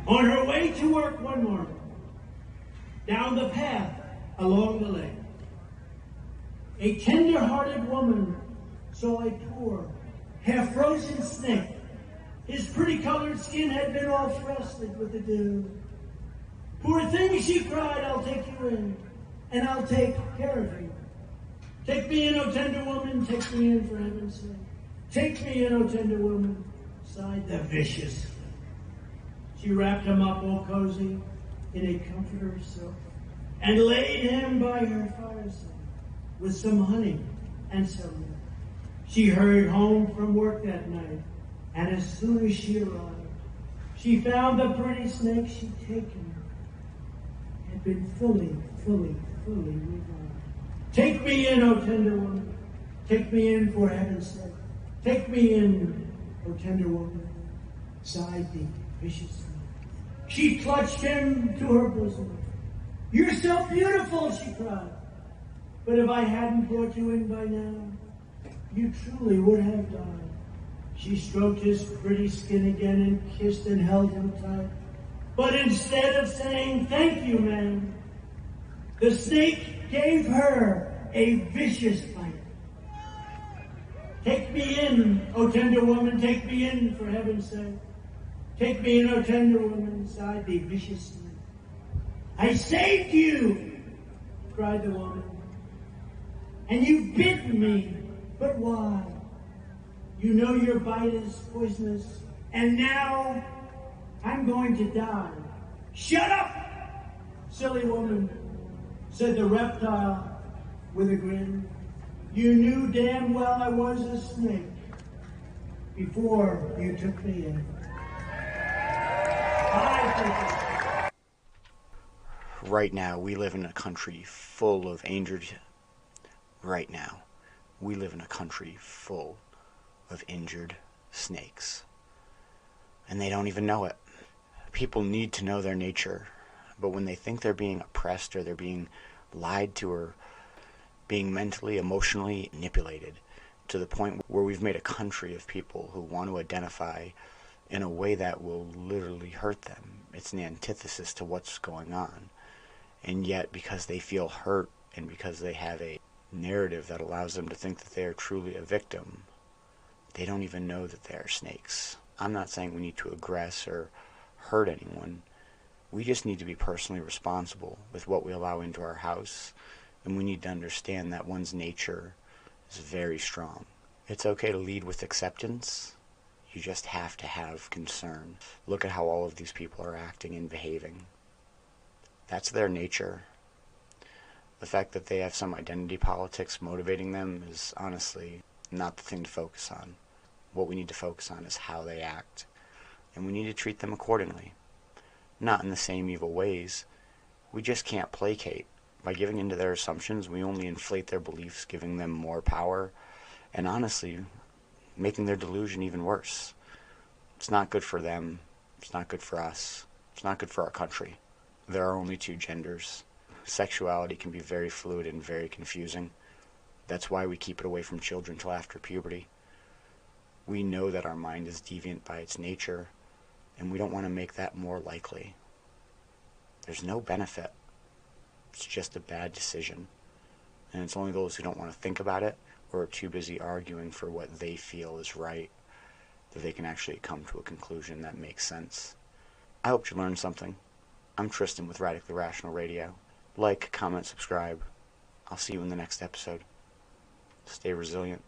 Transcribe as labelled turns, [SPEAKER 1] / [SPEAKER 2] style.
[SPEAKER 1] On her way to work one morning, down the path along the lane, a tender-hearted woman saw a poor, half-frozen snake. His pretty colored skin had been all frosted with the dew. Poor thing, she cried, I'll take you in, and I'll take care of you. Take me in, O tender woman, take me in, for heaven's sake. Take me in, O tender woman, sighed the vicious. She wrapped him up all cozy in a comforter of silk, and laid him by her fireside with some honey and some milk. She hurried home from work that night, and as soon as she arrived, she found the pretty snake she'd taken had been fully revived. Take me in, O tender woman. Take me in, for heaven's sake. Take me in, O tender woman, sighed the vicious snake. She clutched him to her bosom. You're so beautiful, she cried. But if I hadn't brought you in by now, you truly would have died. She stroked his pretty skin again and kissed and held him tight. But instead of saying, thank you, ma'am, the snake gave her a vicious bite. Take me in, O tender woman, take me in, for heaven's sake. Take me in, O tender woman, sighed the vicious snake. I saved you, cried the woman, and you've bitten me, but why? You know your bite is poisonous, and now I'm going to die. Shut up, silly woman, said the reptile with a grin. You knew damn well I was a snake before you took me in.
[SPEAKER 2] Right now, we live in a country full of injured... Right now, we live in a country full of injured snakes. And they don't even know it. People need to know their nature, but when they think they're being oppressed or they're being lied to or being mentally, emotionally manipulated to the point where we've made a country of people who want to identify in a way that will literally hurt them. It's an antithesis to what's going on. And yet, because they feel hurt and because they have a narrative that allows them to think that they are truly a victim, they don't even know that they are snakes. I'm not saying we need to aggress or hurt anyone. We just need to be personally responsible with what we allow into our house, and we need to understand that one's nature is very strong. It's okay to lead with acceptance. You just have to have concern. Look at how all of these people are acting and behaving. That's their nature. The fact that they have some identity politics motivating them is honestly not the thing to focus on. What we need to focus on is how they act, and we need to treat them accordingly. Not in the same evil ways. We just can't placate. By giving into their assumptions, we only inflate their beliefs, giving them more power, and honestly, making their delusion even worse. It's not good for them. It's not good for us. It's not good for our country. There are only two genders. Sexuality can be very fluid and very confusing. That's why we keep it away from children till after puberty. We know that our mind is deviant by its nature, and we don't want to make that more likely. There's no benefit. It's just a bad decision. And it's only those who don't want to think about it or are too busy arguing for what they feel is right that they can actually come to a conclusion that makes sense. I hope you learned something. I'm Tristan with Radically Rational Radio. Like, comment, subscribe. I'll see you in the next episode. Stay resilient.